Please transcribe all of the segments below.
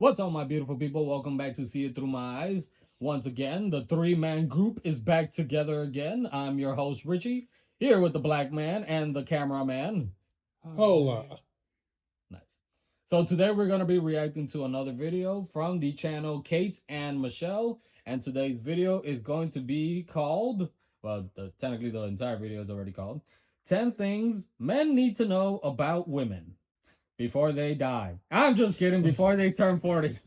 What's up, my beautiful people? Welcome back to See It Through My Eyes. Once again, the three-man group is back together again. I'm your host, Richie, here with the black man and the cameraman. Hola. Nice. So today we're going to be reacting to another video from the channel Kait Ann Michelle. And today's video is going to be called, well, technically the entire video is already called, 10 Things Men Need to Know About Women Before They Die. I'm just kidding, before they turn 40.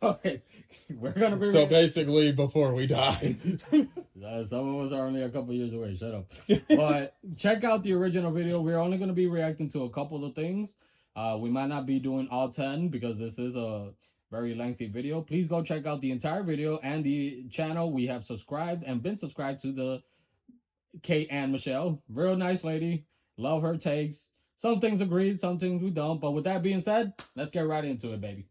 Okay, we're gonna be. So basically, before we die. Some of us are only a couple years away. Shut up. But check out the original video. We're only gonna be reacting to a couple of things. We might not be doing all 10 because this is a very lengthy video. Please go check out the entire video and the channel. We have subscribed and been subscribed to the Kait Ann Michelle. Real nice lady. Love her takes. Some things agreed, some things we don't. But with that being said, let's get right into it, baby.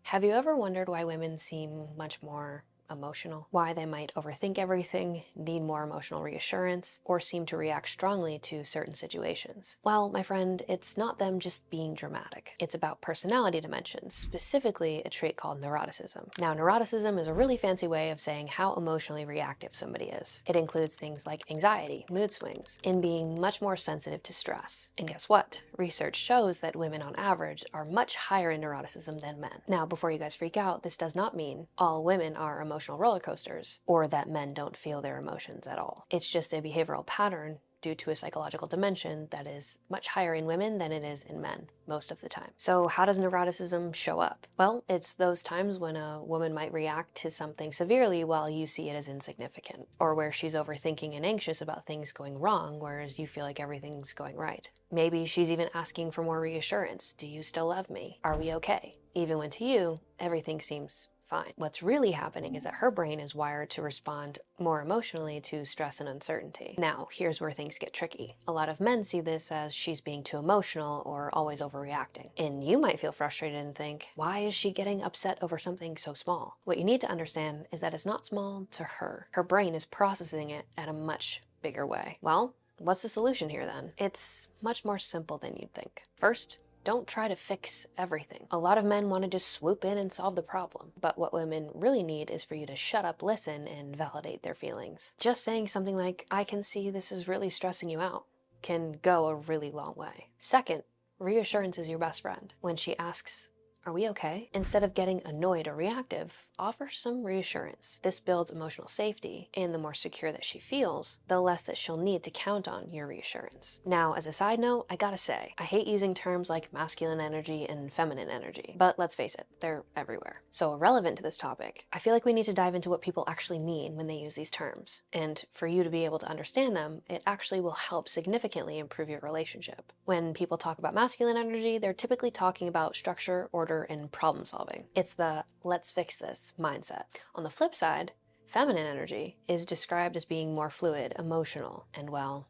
Have you ever wondered why women seem much more emotional? Why they might overthink everything, need more emotional reassurance, or seem to react strongly to certain situations? Well, my friend, it's not them just being dramatic. It's about personality dimensions, specifically a trait called neuroticism. Now, neuroticism is a really fancy way of saying how emotionally reactive somebody is. It includes things like anxiety, mood swings, and being much more sensitive to stress. And guess what? Research shows that women on average are much higher in neuroticism than men. Now, before you guys freak out, this does not mean all women are emotional roller coasters or that men don't feel their emotions at all. It's just a behavioral pattern due to a psychological dimension that is much higher in women than it is in men most of the time. So how does neuroticism show up? Well, it's those times when a woman might react to something severely while you see it as insignificant, or where she's overthinking and anxious about things going wrong, whereas you feel like everything's going right. Maybe she's even asking for more reassurance. Do you still love me? Are we okay? Even when to you, everything seems fine. What's really happening is that her brain is wired to respond more emotionally to stress and uncertainty. Now, here's where things get tricky. A lot of men see this as she's being too emotional or always overreacting. And you might feel frustrated and think, why is she getting upset over something so small? What you need to understand is that it's not small to her. Her brain is processing it at a much bigger way. Well, what's the solution here then? It's much more simple than you'd think. First, don't try to fix everything. A lot of men want to just swoop in and solve the problem, but what women really need is for you to shut up, listen, and validate their feelings. Just saying something like, I can see this is really stressing you out, can go a really long way. Second, reassurance is your best friend. When she asks, are we okay? Instead of getting annoyed or reactive, offer some reassurance. This builds emotional safety, and the more secure that she feels, the less that she'll need to count on your reassurance. Now, as a side note, I gotta say, I hate using terms like masculine energy and feminine energy, but let's face it, they're everywhere. So relevant to this topic, I feel like we need to dive into what people actually mean when they use these terms. And for you to be able to understand them, it actually will help significantly improve your relationship. When people talk about masculine energy, they're typically talking about structure, order, and problem solving. It's the let's fix this mindset. On the flip side, feminine energy is described as being more fluid, emotional, and well,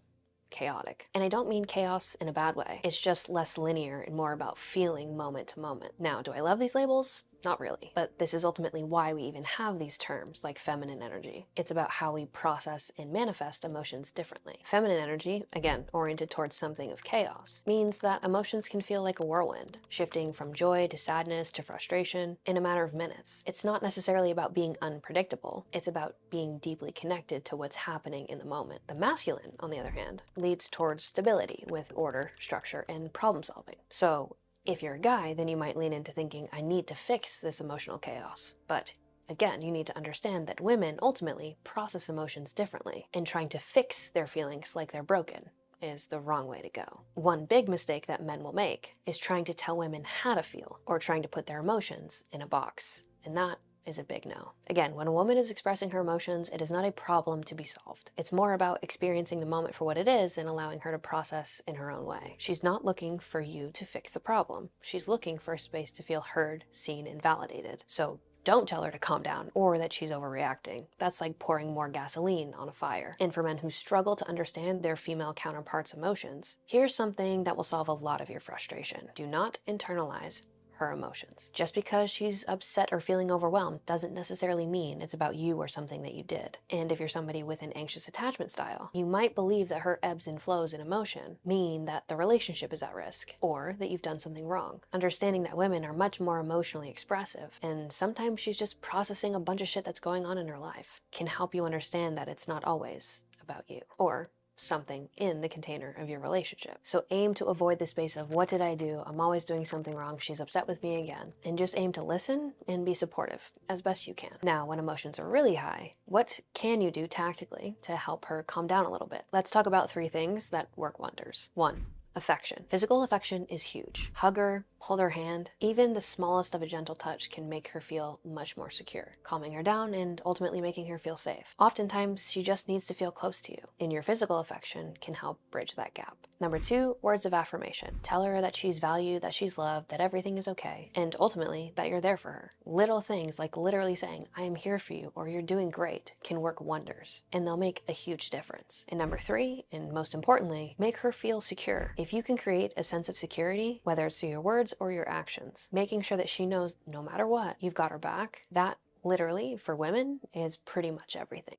chaotic. And I don't mean chaos in a bad way. It's just less linear and more about feeling moment to moment. Now, do I love these labels? Not really. But this is ultimately why we even have these terms like feminine energy. It's about how we process and manifest emotions differently. Feminine energy, again, oriented towards something of chaos, means that emotions can feel like a whirlwind, shifting from joy to sadness to frustration in a matter of minutes. It's not necessarily about being unpredictable. It's about being deeply connected to what's happening in the moment. The masculine, on the other hand, leads towards stability with order, structure, and problem solving. So if you're a guy, then you might lean into thinking, I need to fix this emotional chaos. But again, you need to understand that women ultimately process emotions differently, and trying to fix their feelings like they're broken is the wrong way to go. One big mistake that men will make is trying to tell women how to feel, or trying to put their emotions in a box. And that is a big no. Again, when a woman is expressing her emotions, it is not a problem to be solved. It's more about experiencing the moment for what it is and allowing her to process in her own way. She's not looking for you to fix the problem. She's looking for a space to feel heard, seen, and validated. So don't tell her to calm down or that she's overreacting. That's like pouring more gasoline on a fire. And for men who struggle to understand their female counterparts' emotions, here's something that will solve a lot of your frustration. Do not internalize her emotions. Just because she's upset or feeling overwhelmed doesn't necessarily mean it's about you or something that you did. And if you're somebody with an anxious attachment style, you might believe that her ebbs and flows in emotion mean that the relationship is at risk, or that you've done something wrong. Understanding that women are much more emotionally expressive, and sometimes she's just processing a bunch of shit that's going on in her life, can help you understand that it's not always about you, or something in the container of your relationship. So aim to avoid the space of, what did I do? I'm always doing something wrong. She's upset with me again. And just aim to listen and be supportive as best you can. Now, when emotions are really high, what can you do tactically to help her calm down a little bit? Let's talk about 3 things that work wonders. 1. Affection. Physical affection is huge. Hug her, hold her hand. Even the smallest of a gentle touch can make her feel much more secure, calming her down and ultimately making her feel safe. Oftentimes, she just needs to feel close to you, and your physical affection can help bridge that gap. Number 2, words of affirmation. Tell her that she's valued, that she's loved, that everything is okay, and ultimately that you're there for her. Little things like literally saying, I am here for you, or you're doing great, can work wonders, and they'll make a huge difference. And number 3, and most importantly, make her feel secure. If you can create a sense of security, whether it's through your words or your actions, making sure that she knows no matter what, you've got her back, that literally, for women, is pretty much everything.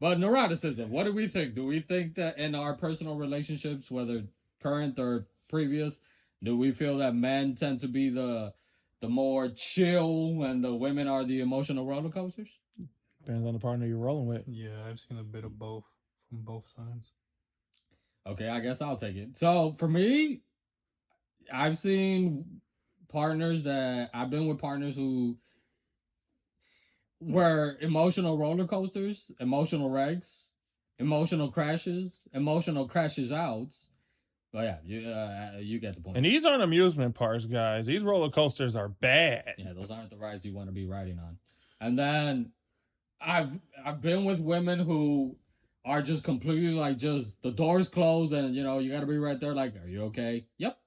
But neuroticism, what do we think? Do we think that in our personal relationships, whether current or previous, do we feel that men tend to be the more chill and the women are the emotional roller coasters? Depends on the partner you're rolling with. Yeah, I've seen a bit of both from both sides. Okay, I guess I'll take it. So for me, I've seen partners that I've been with partners who were emotional roller coasters, emotional wrecks, emotional crashes outs. But yeah, you get the point. And these aren't amusement parks, guys. These roller coasters are bad. Yeah, those aren't the rides you want to be riding on. And then I've been with women who are just completely like, just the doors closed and you got to be right there like, are you okay? Yep.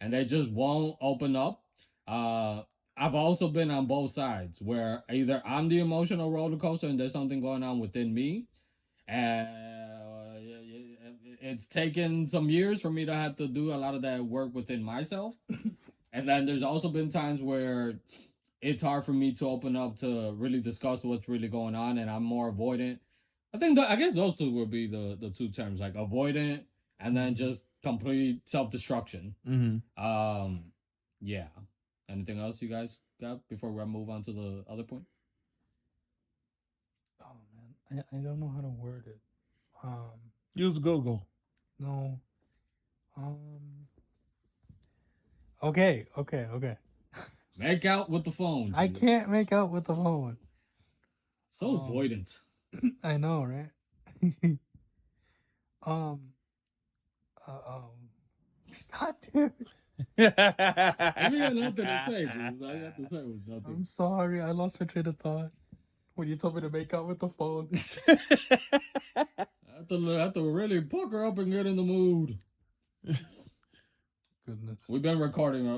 And they just won't open up. Uh I've also been on both sides where either I'm the emotional roller coaster and there's something going on within me, and it's taken some years for me to have to do a lot of that work within myself. And then there's also been times where it's hard for me to open up to really discuss what's really going on, and I'm more avoidant. I guess those two would be the 2 terms, like avoidant and then just complete self destruction. Mm-hmm. Yeah. Anything else you guys got before we move on to the other point? Oh man, I don't know how to word it. Use Google. No. Okay. Make out with the phone. I Jesus. can't make out with the phone. So avoidant. I know, right? God damn it. We got nothing to say, dude. I got to say was nothing. I'm sorry, I lost my train of thought when you told me to make out with the phone. I have to really pucker up and get in the mood. Goodness. We've been recording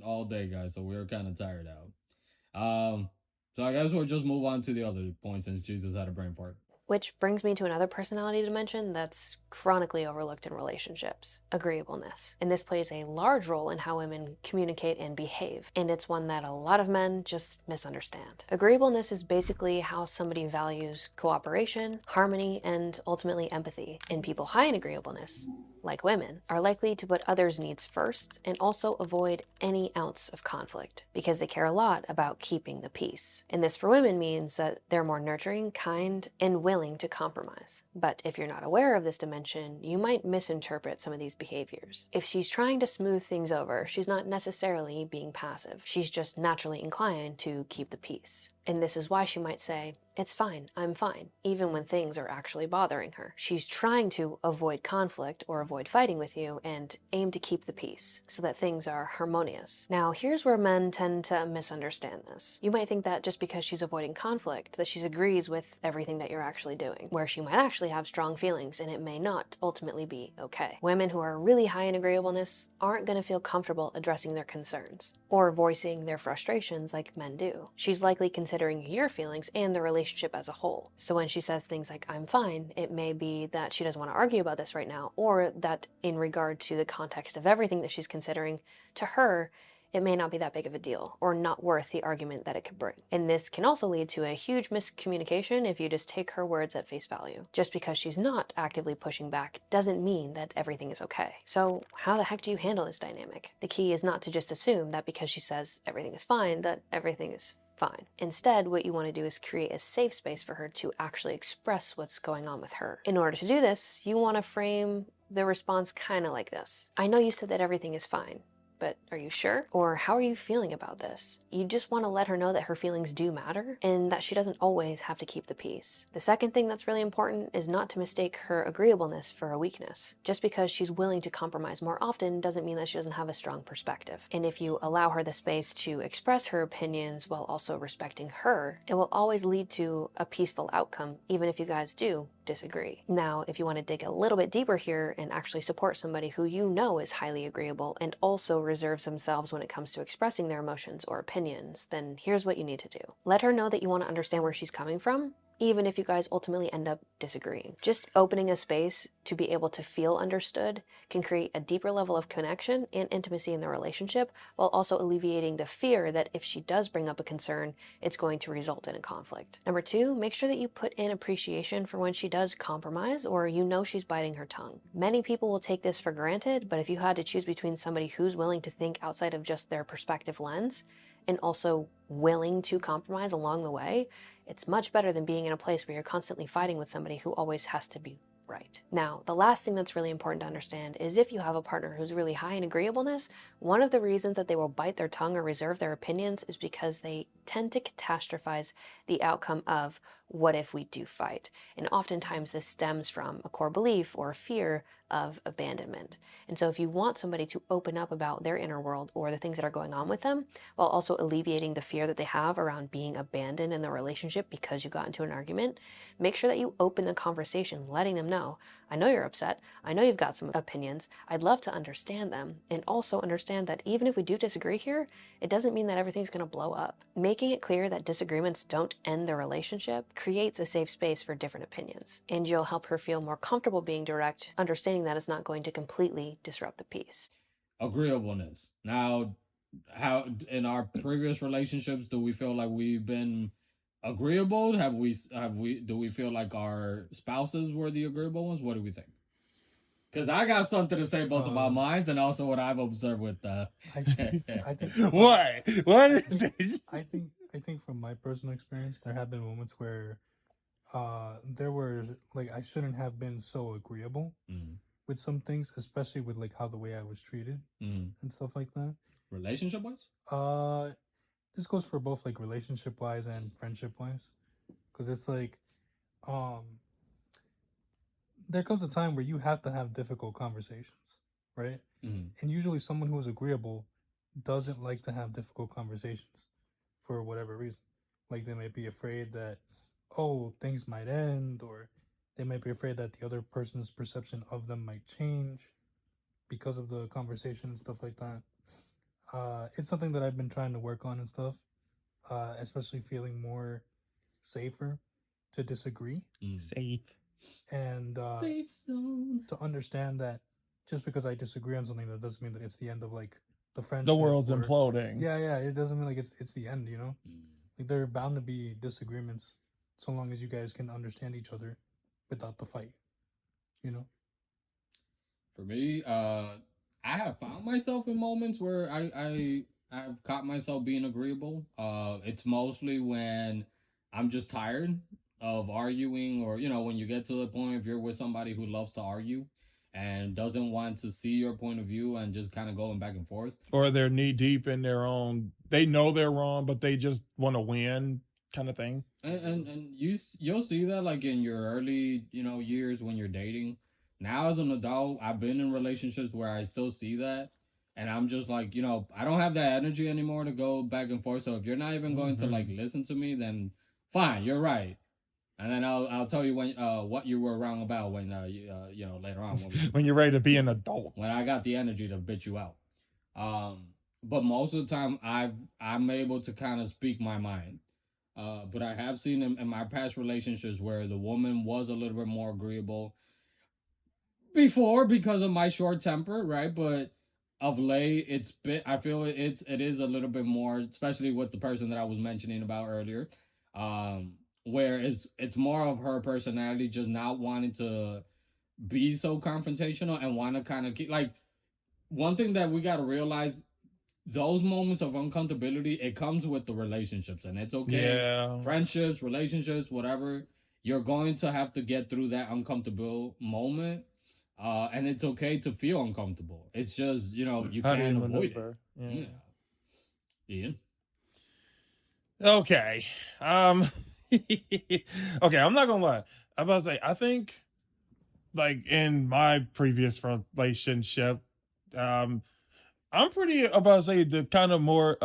all day, guys, so we're kind of tired out. So I guess we'll just move on to the other point since Jesus had a brain fart. Which brings me to another personality dimension that's chronically overlooked in relationships: agreeableness. And this plays a large role in how women communicate and behave, and it's one that a lot of men just misunderstand. Agreeableness is basically how somebody values cooperation, harmony, and ultimately empathy. And people high in agreeableness, like women, are likely to put others' needs first and also avoid any ounce of conflict because they care a lot about keeping the peace. And this for women means that they're more nurturing, kind, and willing to compromise. But if you're not aware of this dimension, you might misinterpret some of these behaviors. If she's trying to smooth things over, she's not necessarily being passive. She's just naturally inclined to keep the peace. And this is why she might say, it's fine, I'm fine, even when things are actually bothering her. She's trying to avoid conflict or avoid fighting with you and aim to keep the peace so that things are harmonious. Now, here's where men tend to misunderstand this. You might think that just because she's avoiding conflict, that she agrees with everything that you're actually doing, where she might actually have strong feelings and it may not ultimately be okay. Women who are really high in agreeableness aren't going to feel comfortable addressing their concerns or voicing their frustrations like men do. She's likely considering your feelings and the relationship as a whole. So when she says things like, I'm fine, it may be that she doesn't want to argue about this right now, or that in regard to the context of everything that she's considering, to her, it may not be that big of a deal or not worth the argument that it could bring. And this can also lead to a huge miscommunication if you just take her words at face value. Just because she's not actively pushing back doesn't mean that everything is okay. So how the heck do you handle this dynamic? The key is not to just assume that because she says everything is fine, that everything is fine. Instead, what you want to do is create a safe space for her to actually express what's going on with her. In order to do this, you want to frame the response kind of like this. I know you said that everything is fine, but are you sure? Or how are you feeling about this? You just want to let her know that her feelings do matter and that she doesn't always have to keep the peace. The second thing that's really important is not to mistake her agreeableness for a weakness. Just because she's willing to compromise more often doesn't mean that she doesn't have a strong perspective. And if you allow her the space to express her opinions while also respecting her, it will always lead to a peaceful outcome, even if you guys do disagree. Now, if you want to dig a little bit deeper here and actually support somebody who you know is highly agreeable and also reserves themselves when it comes to expressing their emotions or opinions, then here's what you need to do. Let her know that you want to understand where she's coming from, even if you guys ultimately end up disagreeing. Just opening a space to be able to feel understood can create a deeper level of connection and intimacy in the relationship, while also alleviating the fear that if she does bring up a concern, it's going to result in a conflict. Number two, make sure that you put in appreciation for when she does compromise or you know she's biting her tongue. Many people will take this for granted, but if you had to choose between somebody who's willing to think outside of just their perspective lens and also willing to compromise along the way, it's much better than being in a place where you're constantly fighting with somebody who always has to be right. Now, the last thing that's really important to understand is if you have a partner who's really high in agreeableness, one of the reasons that they will bite their tongue or reserve their opinions is because they tend to catastrophize the outcome of what if we do fight. And oftentimes this stems from a core belief or fear of abandonment. And so if you want somebody to open up about their inner world or the things that are going on with them, while also alleviating the fear that they have around being abandoned in the relationship because you got into an argument, make sure that you open the conversation, letting them know, I know you're upset. I know you've got some opinions. I'd love to understand them. And also understand that even if we do disagree here, it doesn't mean that everything's going to blow up. Making it clear that disagreements don't end the relationship creates a safe space for different opinions. And you'll help her feel more comfortable being direct, understanding that it's not going to completely disrupt the peace. Agreeableness. Now, how in our previous relationships do we feel like we've been agreeable? Have we do we feel like our spouses were the agreeable ones? What do we think? Because I got something to say both about mine and also what I've observed with I think What? What is it? I think from my personal experience, there have been moments where there were like I shouldn't have been so agreeable Mm. with some things, especially with like how the way I was treated Mm. and stuff like that. Relationship wise? This goes for both like relationship wise and friendship wise, because it's like um there comes a time where you have to have difficult conversations, right? Mm. And usually someone who is agreeable doesn't like to have difficult conversations for whatever reason. Like they might be afraid that, oh, things might end, or they might be afraid that the other person's perception of them might change because of the conversation and stuff like that. It's something that I've been trying to work on and stuff, especially feeling more safer to disagree Mm. Safe. and Safe zone. to understand that just because I disagree on something, that doesn't mean that it's the end of like the friendship. The world's or, imploding. Yeah, yeah. It doesn't mean like it's the end. You know, Mm. like there are bound to be disagreements, so long as you guys can understand each other without the fight. You know. For me, I have found myself in moments where I've caught myself being agreeable. It's mostly when I'm just tired of arguing, or when you get to the point if you're with somebody who loves to argue and doesn't want to see your point of view and just kind of going back and forth. Or they're knee deep in their own. They know they're wrong, but they just want to win, kind of thing. And you'll see that like in your early years when you're dating. Now as an adult, I've been in relationships where I still see that, and I'm just like I don't have that energy anymore to go back and forth. So if you're not even going to like listen to me, then fine, you're right, and then I'll tell you when what you were wrong about when later on When you're ready to be an adult. when I got the energy to bitch you out. Um, but most of the time I'm able to kind of speak my mind. But I have seen in my past relationships where the woman was a little bit more agreeable before because of my short temper, right? But of late it's been, I feel it is a little bit more, especially with the person that I was mentioning about earlier, um where it's more of her personality just not wanting to be so confrontational and want to kind of keep like, one thing that we got to realize, those moments of uncomfortability, it comes with the relationships, and it's okay. Yeah. Friendships, relationships, whatever, you're going to have to get through that uncomfortable moment, and it's okay to feel uncomfortable. It's just, you How do you can't avoid it. maneuver? Yeah. Yeah. Ian. Okay. Um. Okay. I'm not gonna lie. I'm about to say. I think, like in my previous relationship, um, I'm pretty about to say the kind of more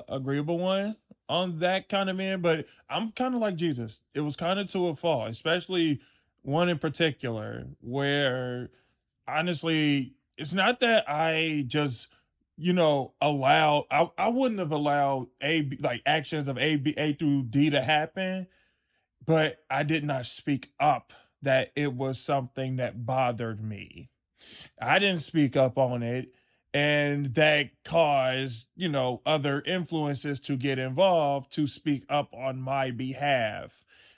agreeable one on that kind of man, but I'm kind of like Jesus. It was kind of to a fault, especially one in particular where honestly, it's not that I just, allow. I wouldn't have allowed like actions of A through D to happen, but I did not speak up that it was something that bothered me. I didn't speak up on it. And that caused, other influences to get involved to speak up on my behalf.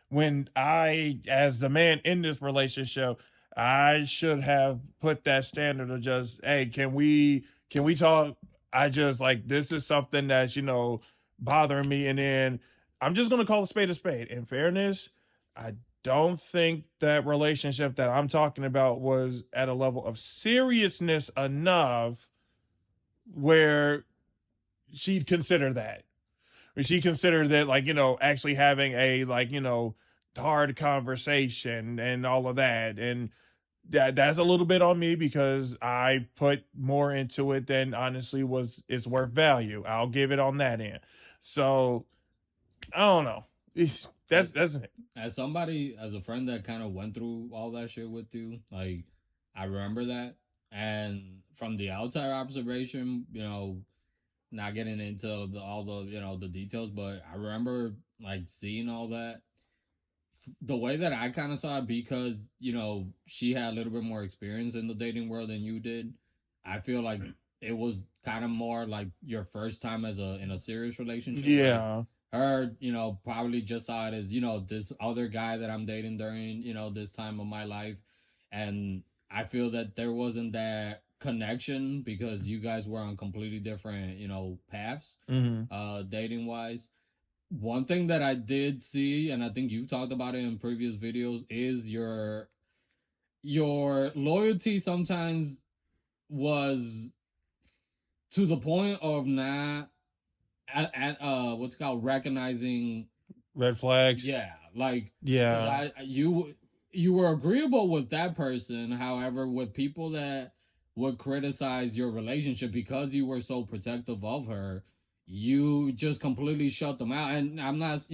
When I, as the man in this relationship, I should have put that standard of just, hey, can we talk? I just like this is something that's, bothering me. And then I'm just gonna call a spade a spade. In fairness, I don't think that relationship that I'm talking about was at a level of seriousness enough where she'd consider that. Where she considered that, like, actually having a, like, hard conversation and all of that. And that's a little bit on me because I put more into it than honestly was it's worth value. I'll give it on that end. So I don't know. As That's it. as somebody, as a friend that kind of went through all that shit with you, like, I remember that, and from the outside observation, not getting into all the the details, but I remember like seeing all that. The way that I kind of saw it, because she had a little bit more experience in the dating world than you did. I feel like it was kind of more like your first time as a in a serious relationship. Like, Yeah. her, probably just saw it as, this other guy that I'm dating during, this time of my life. And I feel that there wasn't that connection because you guys were on completely different, paths, Hmm. dating wise. One thing that I did see, and I think you've talked about it in previous videos, is your loyalty sometimes was to the point of not at what's it called, recognizing. Red flags. Yeah, like, because Yeah. you were agreeable with that person. However, with people that would criticize your relationship because you were so protective of her, you just completely shut them out. And I'm not,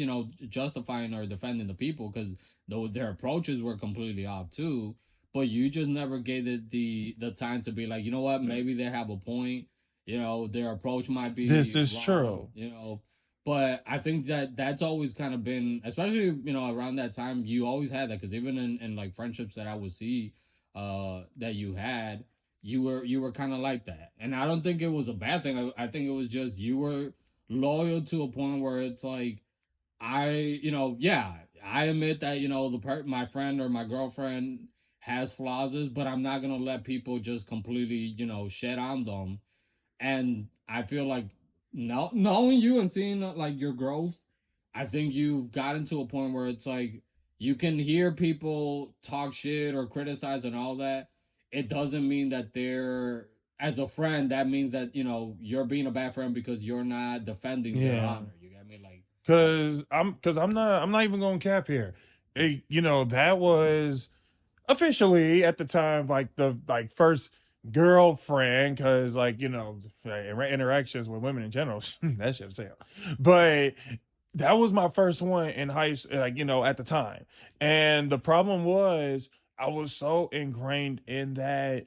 justifying or defending the people, because though their approaches were completely off too. But you just never gave it the time to be like, you know what, maybe they have a point. Their approach might This be is wrong. true. But I think that that's always kind of been, especially around that time, you always had that, because even in like friendships that I would see, that you had, you were kind of like that, and I don't think it was a bad thing. I think it was just you were loyal to a point where it's like, yeah, I admit that my friend or my girlfriend has flaws, but I'm not gonna let people just completely shed on them. And I feel like, knowing you and seeing like your growth, I think you've gotten to a point where it's like you can hear people talk shit or criticize and all that. It doesn't mean that they're, as a friend, that means that you're being a bad friend because you're not defending their Yeah. honor. You get me? Like, Cause I'm not even going to cap here. That was officially at the time like the like first girlfriend, because like interactions with women in general, that shit sale. But that was my first one in high school, like at the time. And the problem was I was so ingrained in that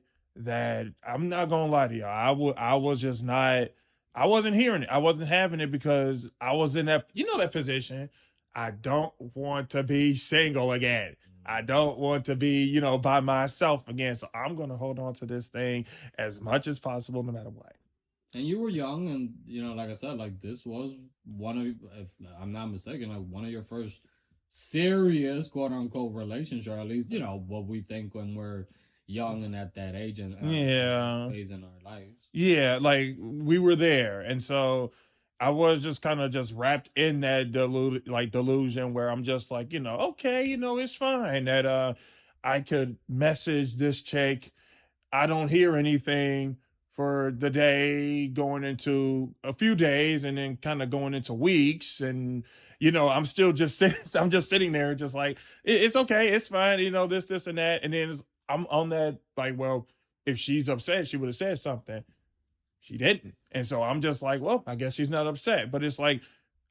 I'm not gonna lie to y'all, I was just not, I wasn't hearing it, I wasn't having it, because I was in that that position. I don't want to be single again. I don't want to be, by myself again. So I'm going to hold on to this thing as much as possible, no matter what. And you were young, and like I said, like this was one of, if I'm not mistaken, like one of your first serious quote unquote relationship, or at least what we think when we're young and at that age and that Yeah. phase in our lives. Yeah, like we were there. And so I was just kind of just wrapped in that delusion where I'm just like, okay, it's fine that I could message this chick. I don't hear anything for the day going into a few days and then kind of going into weeks. And, I'm still just sitting, I'm just sitting there just like, it's okay. It's fine. This and that. And then I'm on that, like, well, if she's upset, she would have said something. She didn't. And so I'm just like, well, I guess she's not upset. But it's like,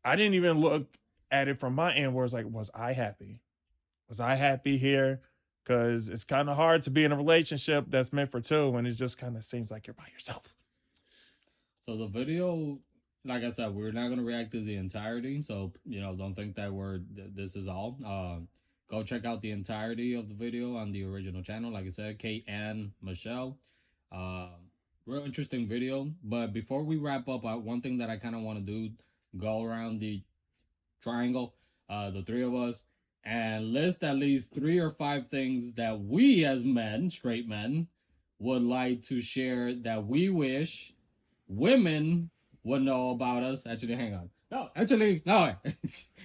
I didn't even look at it from my end where it's like, was I happy? Was I happy here? Because it's kind of hard to be in a relationship that's meant for two, and it just kind of seems like you're by yourself. So the video, like I said, we're not gonna react to the entirety. So don't think that this is all. Go check out the entirety of the video on the original channel. Like I said, Kait Ann Michelle. Uh, Real interesting video. But before we wrap up, one thing that I kind of want to do, go around the triangle, the three of us, and list at least 3 or 5 things that we as men, straight men, would like to share that we wish women would know about us. Actually, hang on. No, actually, no.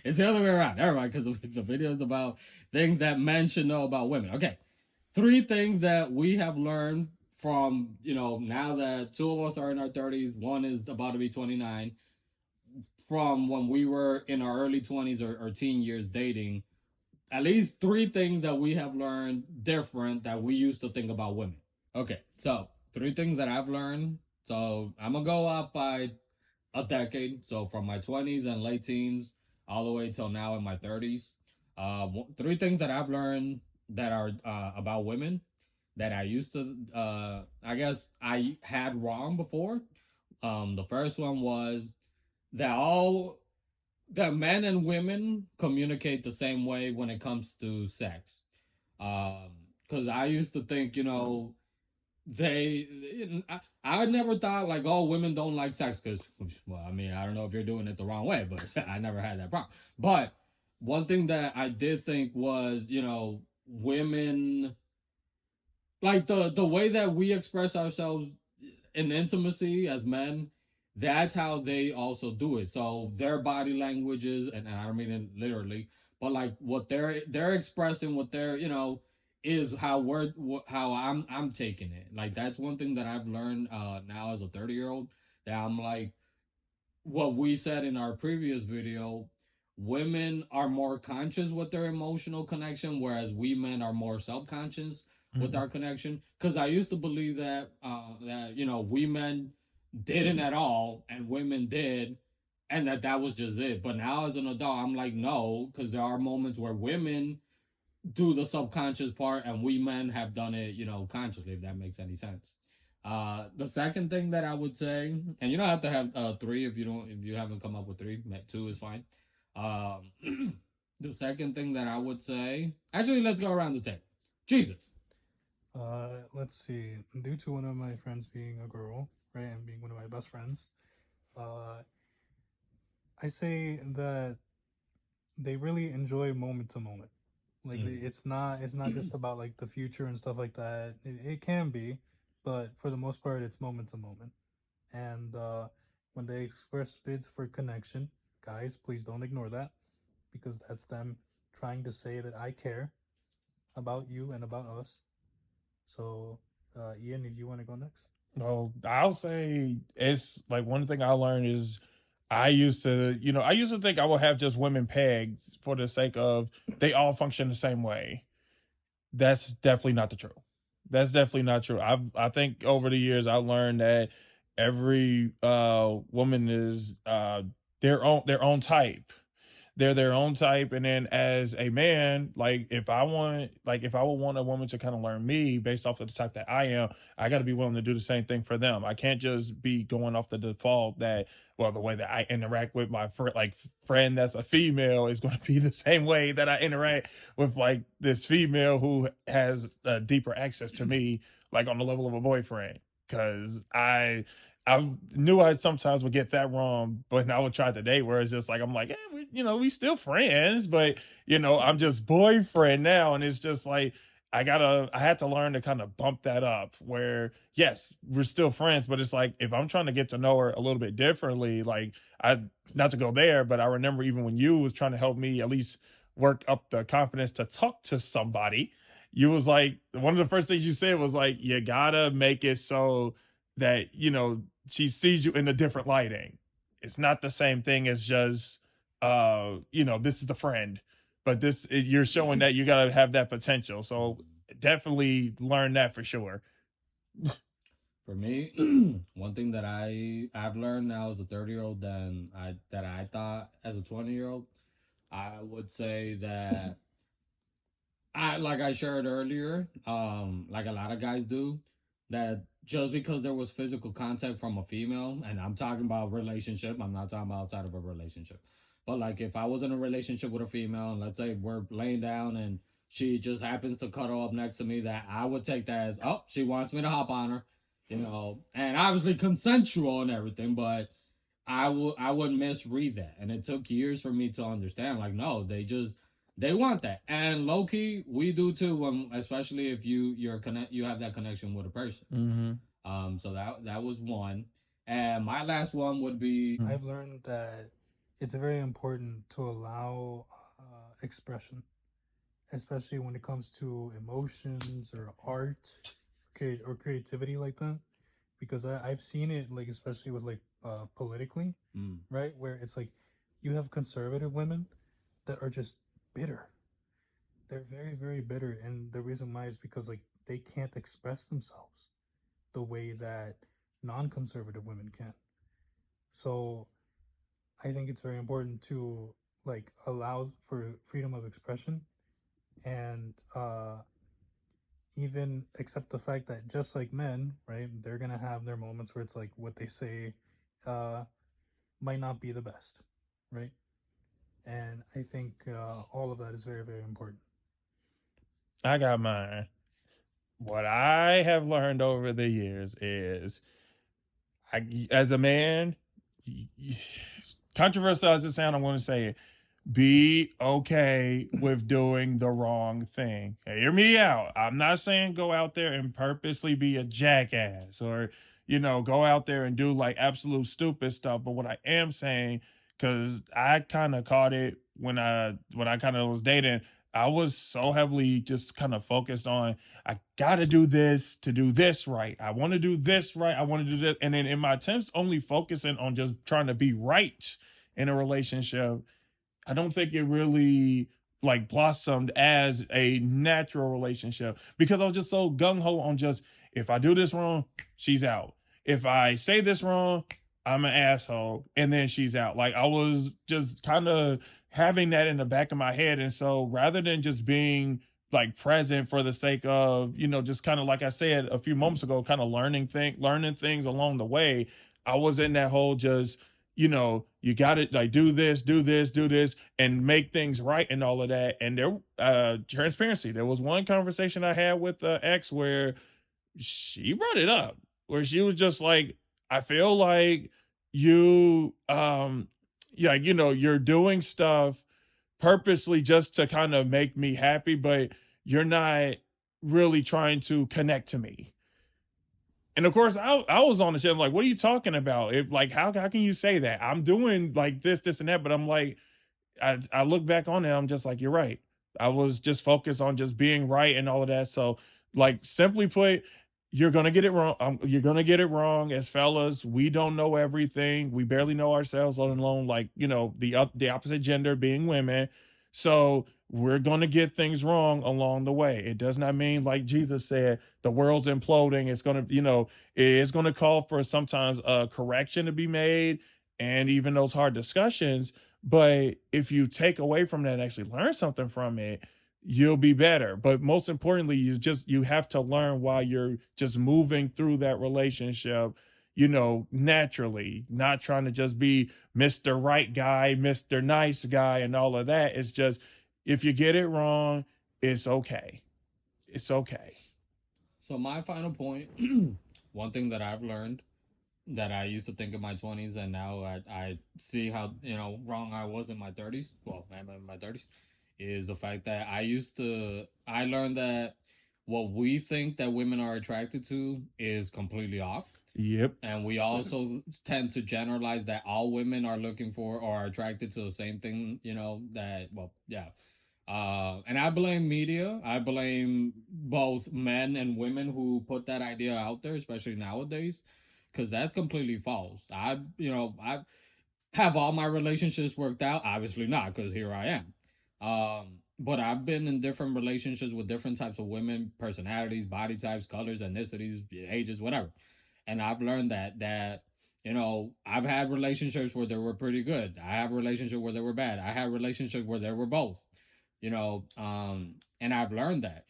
It's the other way around. Never mind, because the video is about things that men should know about women. Okay. 3 things that we have learned from, now that 2 of us are in our 30s, one is about to be 29, from when we were in our early 20s or teen years dating. At least 3 things that we have learned different that we used to think about women. Okay, so 3 things that I've learned. So I'm gonna go off by a decade. So from my 20s and late teens all the way till now in my 30s. 3 things that I've learned that are about women that I used to, I guess I had wrong before. The first one was that all that men and women communicate the same way when it comes to sex. Because I used to think, I never thought like, oh, women don't like sex because, well, I mean, I don't know if you're doing it the wrong way, but I never had that problem. But one thing that I did think was, women, like the way that we express ourselves in intimacy as men, that's how they also do it. So their body languages, and I don't mean it literally, but like what they're expressing, what they're is how I'm taking it. Like that's one thing that I've learned now as a 30-year-old, that I'm like, what we said in our previous video, women are more conscious with their emotional connection, whereas we men are more self-conscious with Mhm. our connection. Because I used to believe that we men didn't at all, and women did, and that was just it. But now as an adult, I'm like, no, because there are moments where women do the subconscious part, and we men have done it, consciously. If that makes any sense. The second thing that I would say, and you don't have to have 3 if you haven't come up with 3. 2 is fine. The second thing that I would say, actually, let's go around the table. Jesus. Let's see. Due to one of my friends being a girl, right, and being one of my best friends, uh, I say that they really enjoy moment to moment. Like it's not just about like the future and stuff like that. It can be, but for the most part, it's moment to moment. And when they express bids for connection, guys, please don't ignore that because that's them trying to say that I care about you and about us. So, Ian, if you want to go next. Well, I'll say it's like one thing I learned is I used to think I would have just women pegged for the sake of they all function the same way. That's definitely not the truth. That's definitely not true. I think over the years I learned that every woman is their own type. they're their own type. And then as a man, like if I would want a woman to kind of learn me based off of the type that I am, I got to be willing to do the same thing for them. I can't just be going off the default that, well, the way that I interact with my friend that's a female is going to be the same way that I interact with like this female who has deeper access to me, like on the level of a boyfriend. Because I knew I sometimes would get that wrong, but I would try to date where it's just like I'm like, we still friends, but I'm just boyfriend now, and it's just like I had to learn to kind of bump that up. Where yes, we're still friends, but it's like if I'm trying to get to know her a little bit differently, like I not to go there, but I remember even when you was trying to help me at least work up the confidence to talk to somebody, you was like one of the first things you said was like you gotta make it so that she sees you in a different lighting. It's not the same thing as just this is the friend, but you're showing that you got to have that potential. So definitely learn that for sure. For me, one thing that I've learned now as a 30-year-old than I thought as a 20-year-old, I would say that like I shared earlier, like a lot of guys do, that just because there was physical contact from a female, and I'm talking about relationship, I'm not talking about outside of a relationship. But like if I was in a relationship with a female and let's say we're laying down and she just happens to cuddle up next to me, that I would take that as, oh, she wants me to hop on her, and obviously consensual and everything, but I would misread that, and it took years for me to understand. Like, no, they want that, and low key, we do too. When especially if you have that connection with a person. Mm-hmm. So that was one, and my last one would be. I've learned that it's very important to allow expression, especially when it comes to emotions or art, or creativity like that. Because I've seen it, like especially with like politically, Mm, right, where it's like you have conservative women that are just bitter. They're very very bitter, and the reason why is because like they can't express themselves the way that non-conservative women can. So I think it's very important to like allow for freedom of expression, and even accept the fact that just like men, right, they're gonna have their moments where it's like what they say uh, might not be the best, right? And I think all of that is very very important. I got mine. What I have learned over the years is, as a man, controversial as it sounds, I'm going to say it. Be okay with doing the wrong thing. Hey, hear me out. I'm not saying go out there and purposely be a jackass or, go out there and do like absolute stupid stuff. But what I am saying, because I kind of caught it when I kind of was dating, I was so heavily just kind of focused on I gotta do this to do this right. I want to do this right. I want to do this, and then in my attempts, only focusing on just trying to be right in a relationship, I don't think it really like blossomed as a natural relationship because I was just so gung ho on just if I do this wrong, she's out. If I say this wrong, I'm an asshole, and then she's out. Like I was just kind of having that in the back of my head, and so rather than just being like present for the sake of just kind of like I said a few moments ago, kind of learning things along the way, I was in that whole just you got to like do this, do this, and make things right and all of that. And there, transparency. There was one conversation I had with ex where she brought it up, where she was just like, I feel like you, yeah, you're doing stuff purposely just to kind of make me happy, but you're not really trying to connect to me. And of course, I was on the shit. I'm like, what are you talking about? If like, how can you say that? I'm doing like this and that, but I'm like, I look back on it, I'm just like, you're right. I was just focused on just being right and all of that. So, like, simply put, you're gonna get it wrong. You're gonna get it wrong. As fellas, we don't know everything. We barely know ourselves, let alone like the opposite gender being women. So we're gonna get things wrong along the way. It does not mean, like Jesus said, the world's imploding. It's gonna, it's gonna call for sometimes a correction to be made and even those hard discussions, But if you take away from that and actually learn something from it, you'll be better. But most importantly, you have to learn while you're just moving through that relationship, naturally, not trying to just be Mr. Right guy, Mr. Nice guy, and all of that. It's just, if you get it wrong, it's okay. It's okay. So my final point, one thing that I've learned that I used to think in my 20s, and now I see how wrong I was in my 30s. Well, I'm in my 30s, is the fact that I learned that what we think that women are attracted to is completely off. Yep. And we also tend to generalize that all women are looking for or are attracted to the same thing, that, well, yeah. And I blame media. I blame both men and women who put that idea out there, especially nowadays, because that's completely false. I have all my relationships worked out. Obviously not, because here I am. But I've been in different relationships with different types of women, personalities, body types, colors, ethnicities, ages, whatever. And I've learned that I've had relationships where they were pretty good. I have relationships where they were bad. I had relationships where they were both. And I've learned that.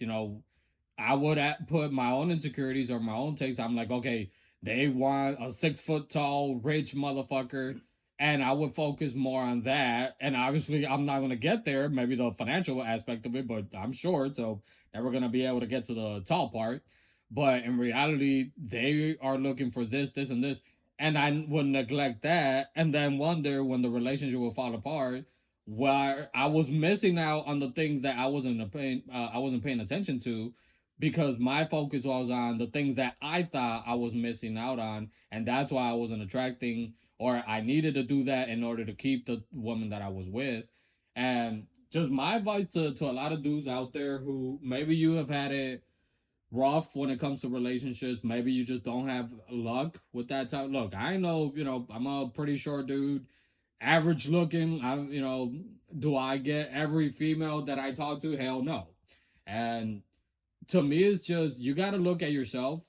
I would put my own insecurities or my own takes. I'm like, okay, they want a 6 foot tall, rich motherfucker, and I would focus more on that. And obviously, I'm not gonna get there. Maybe the financial aspect of it, but I'm short, so never gonna be able to get to the tall part. But in reality, they are looking for this, this, and this, and I would neglect that, and then wonder when the relationship will fall apart, where I was missing out on the things that I wasn't paying attention to, because my focus was on the things that I thought I was missing out on, and that's why I wasn't attracting, or I needed to do that in order to keep the woman that I was with. And just my advice to a lot of dudes out there who maybe you have had it rough when it comes to relationships, maybe you just don't have luck with that type. Look, I know, I'm a pretty short dude, average looking. Do I get every female that I talk to? Hell no. And to me, it's just you got to look at yourself.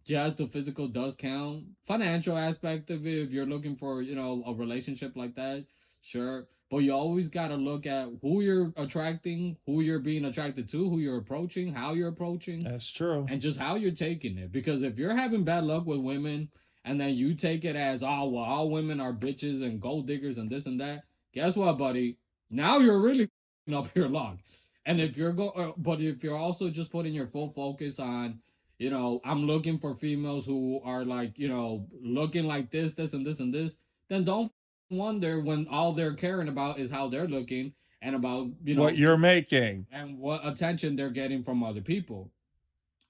Yes, the physical does count. Financial aspect of it, if you're looking for, a relationship like that, sure. But you always got to look at who you're attracting, who you're being attracted to, who you're approaching, how you're approaching, That's true. and just how you're taking it. Because if you're having bad luck with women and then you take it as, oh, well, all women are bitches and gold diggers and this and that, guess what, buddy? Now you're really up your luck. And if but if you're also just putting your full focus on, I'm looking for females who are like, looking like this, and this, and this, then don't wonder when all they're caring about is how they're looking and about, What you're making. and what attention they're getting from other people.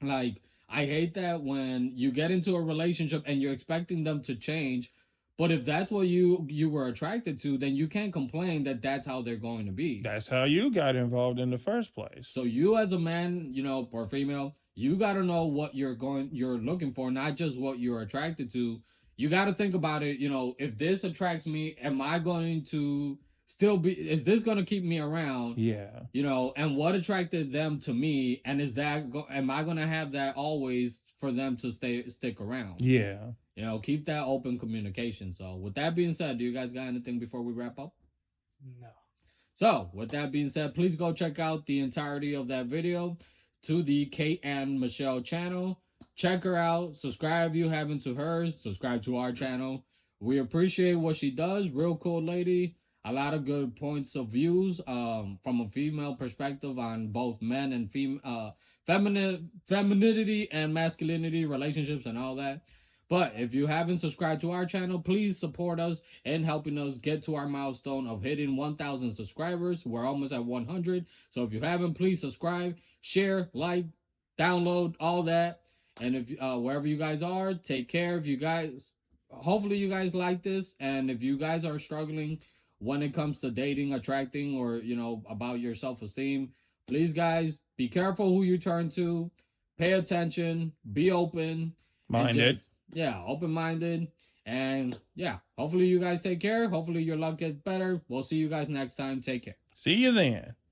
Like, I hate that when you get into a relationship and you're expecting them to change, but if that's what you were attracted to, then you can't complain that that's how they're going to be. That's how you got involved in the first place. So you as a man, or female, you got to know what you're looking for, not just what you're attracted to. You got to think about it, if this attracts me, am I going to is this going to keep me around? Yeah. And what attracted them to me, and am I going to have that always for them to stick around? Yeah. Keep that open communication. So with that being said, do you guys got anything before we wrap up? No. So, with that being said, please go check out the entirety of that video to the Kait Ann Michelle channel. Check her out. Subscribe if you haven't to hers. Subscribe to our channel. We appreciate what she does. Real cool lady. A lot of good points of views from a female perspective on both men and femininity and masculinity, relationships, and all that. But if you haven't subscribed to our channel, please support us in helping us get to our milestone of hitting 1,000 subscribers. We're almost at 100. So if you haven't, please subscribe, share, like, download, all that. And if wherever you guys are, take care. If you guys, hopefully you guys like this. And if you guys are struggling when it comes to dating, attracting, or about your self-esteem, please guys, be careful who you turn to. Pay attention. Be open. Minded. Yeah, open-minded. And yeah, hopefully you guys take care. Hopefully your luck gets better. We'll see you guys next time. Take care. See you then.